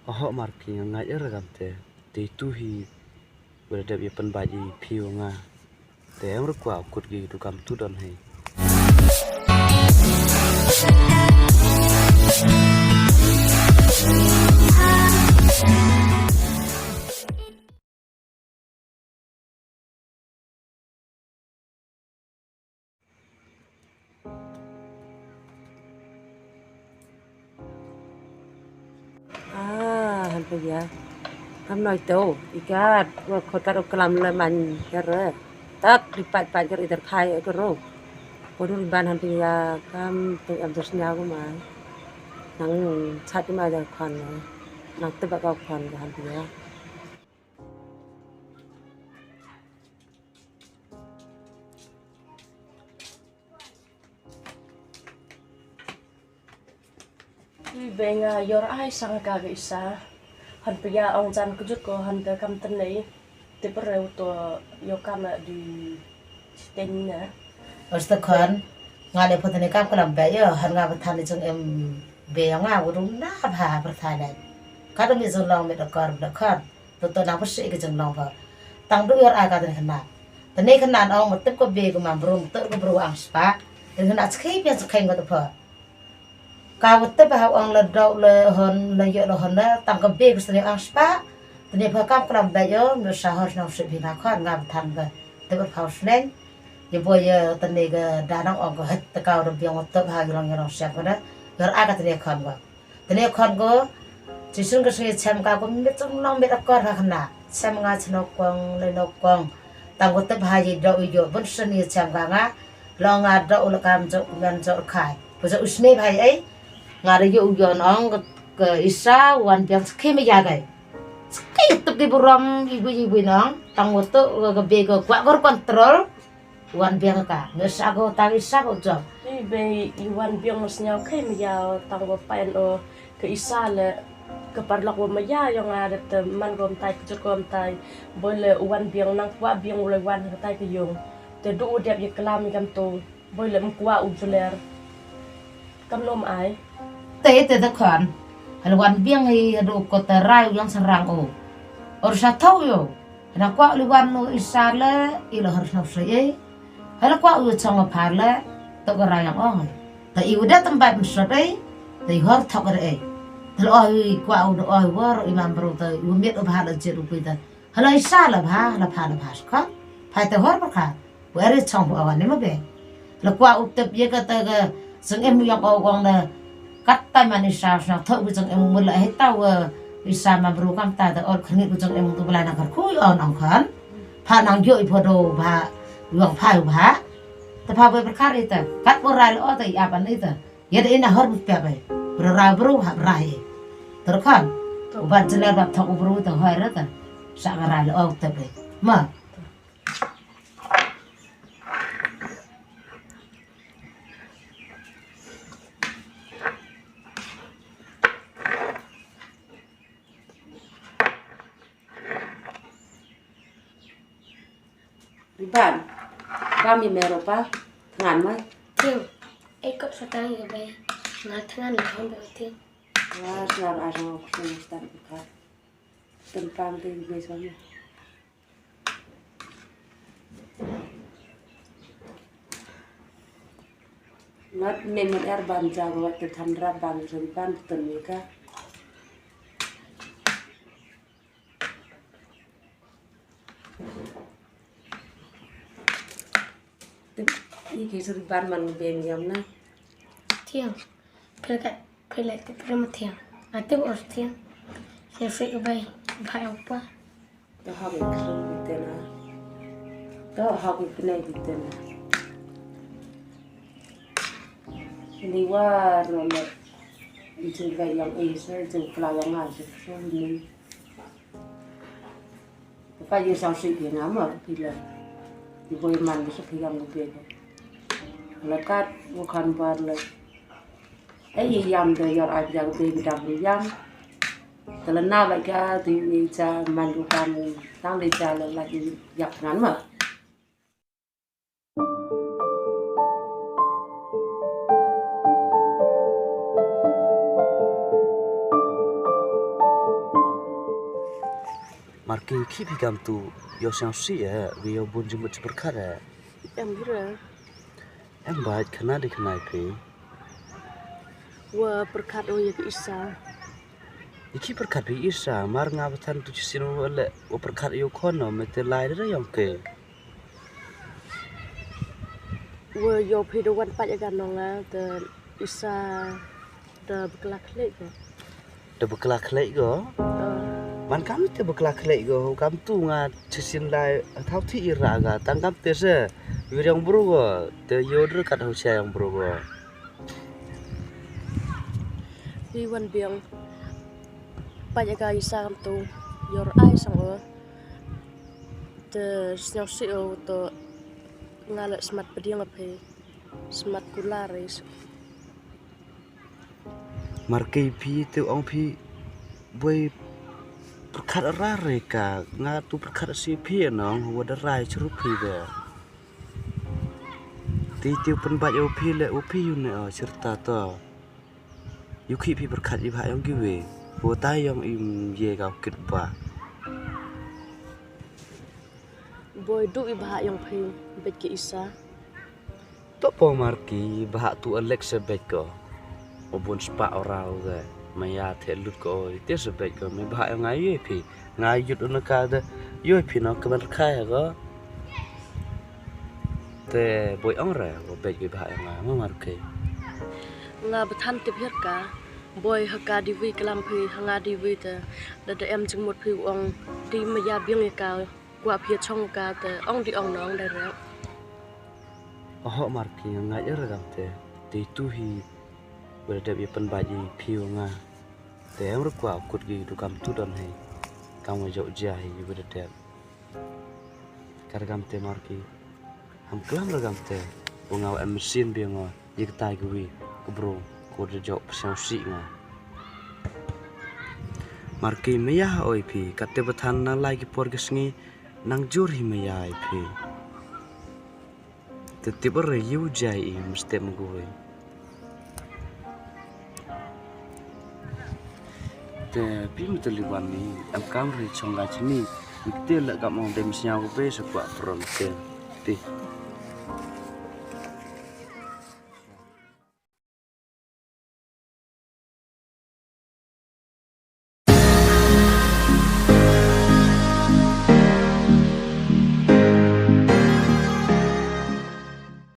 Ahok marki yang ngajar kamte te tuhi berada bi penbaji piu nga te amr kwa kut gi tu kam tu don hai. Hantu ya. Ham nói tàu, ikat, gua kota ro kelam le man jare. Tak dipat pajar idar khai ke ro. Kodu ban hantu ya kam tu am terus nyago ma. Nang chat ma jar khan. Nang tebak kau khan hantu ya. Benga yor ai sang kaga isa han pia ong jan kujut ko han de kam tan nei te pereu to yo kama di tenina Esta kan ngade potene kam kalam be yo han nga bathan jeng em be nga wudum na bha berthane kadam mi jeng long me da kar da khan to na pse ke jeng long ba tang du yor aga den khana tane khana ong motep ko be ko mam brum to ko bru ang spa den khana chkhei pe chkhei ngo to pha ka wotep ba ong la do le hon la yo lo hon na tang ko be ko sne ang spa tane pha kam kalam be yo no sa hor na se bi na khan nga bathan ba te ba phau sneng ya boy tani ga danang ong ko het ta ka ro biang ot ha gi long yong sya ko da gar aga tani khan go chi sun ga se cham ka ko mi chung long me da kor ha khna cham nga chno kong le no kong tang ko ta ha ji do yo bon sun ni cham ka nga lo nga do lo kam jo ngan jo khai ko jo usne bhai ai nga re yo ong ke isa wan biang ke me ya gai ke tu di buram ibu nong tang ko to ga be ko kwa gor kontrol wan biang ka ngesago tagi sago job be iwan biong snyao khe mi ya tang go paen o ke isa le ke parlok wo ma ya yo nga de man gom tai kujut gom tai boile uwan biong nang kwa biong le wan tai ke yong te du dep ye klam kam to boile mkwa u juler kam nom ai te da khan hal wan biang hi do ko ta rai yang sarang o or sa thau yo na kwa li wan no isa le ilo har sa se hala kwa u chang pha le to ga rai yang ong ta i udah tempat msodai ta i hor thok re ta oi kwa u do oi war imam bro ta u met o bha la je ru pi ta hala isa la pha ka phai ta hor ba kha wa re chang bo wa ne ma be la kwa u tep ye ka ta ga sung em yang o gong na cắt tay mà đi sao sao thợ bây giờ em muốn lại hết tao đi sao mà bro cam ta ta ở khné bây giờ em tu lại nàng khui ở nàng khán pha nàng dội phô đồ và luồng phai và ta pha với khát đi ta cắt bơ rai lo ta ya ban đi ta ya đây là hết một bẹp vậy bro rai bro hab rai terus kan ubat jelas bab thok bro ta hoài rất ta sa rai lo ta vậy mà Ban. Kami meropa tangan mai. Tiang, ikut setang ya bay, ngatangan lahon bay tiang. Wah, senar asal aku stan buka. Tempang di besoknya. Nat memang air ban jago waktu tandra ban sempan tenika. Ini kisah ban man ben jam na. Tiang, pelak tu prima tiang. Nanti urus tiang. Saya free bay, bay apa? Tahu hak ikut bitena. Tahu hak ikut bitena. Ini war nomor juga yang isa juga kelawang aja so ini. Apa je sausi dia nama bila di boy man besok hilang lebih. Lekat bukan barle. Yam de yor aja de bidang yam. Telena baga di ja mandukan tang di jalan lagi yak nan mah. Marki ki pigam tu yo sang si vì yo bun jumut berkat Em kira em baik kena di kenai pi wa berkat o ya ke isa. iki berkat bi isa mar ngabatan tu sino ole o berkat yo kono mete lai da yang ke Wa yo phi wan pa ya kan nga te isa te bekelak lek ko. de bekelak lek go man kami te bekelak lek go kam tu nga chisin lai thau thi ira ga tang kam te se wi yang bru go te yo dr kat ho sia yang bru go Pi wan biang pa ya ga isa kam tu yor ai sang o te snyau si o to ngala smat pediang ape smat kularis. marki pi te ong pi boy berkat ra re ka nga tu berkat si pi nong wa da rai chru pi be ti tiu pen ba yo pi le u pi yu ne cerita to yu ki pi berkat i ba yong ki we bo ta yong im ye ka kit ba Boy du i bah yang phi bet ke isa. to po marki ba tu alex sebek ko obun spa orau ge maya the lut ko te sebek ko me ba yang ai pi ngai yut un ka de yo pi no ka ban khai go te boy ong re bo bet ge ba yang ma marki Nga bethan tip her ka boy haka di wi kalam phi hanga di wi te da em jing mot phi ong di ma ya biang ya ka kwa phi chong ka te ong di ong nong da ra. oh marki ngai er gam te tu hi berada bi pen baji phiu nga te em ru kwa kut gi du kam tu don hai kam jo ja hi berada kar gam te marki ham klam ra gam te ngaw em mesin bi ngo yik tai gi ku bro ko de jo psang si nga marki meya oi phi kate bathan na lai ki por gisngi nang jur hi meya ai phi te tibor yu jai i mstem goi te pim teliwan ni am kam ri chonga chini te la gam ong dem siang be sa kwa from te ti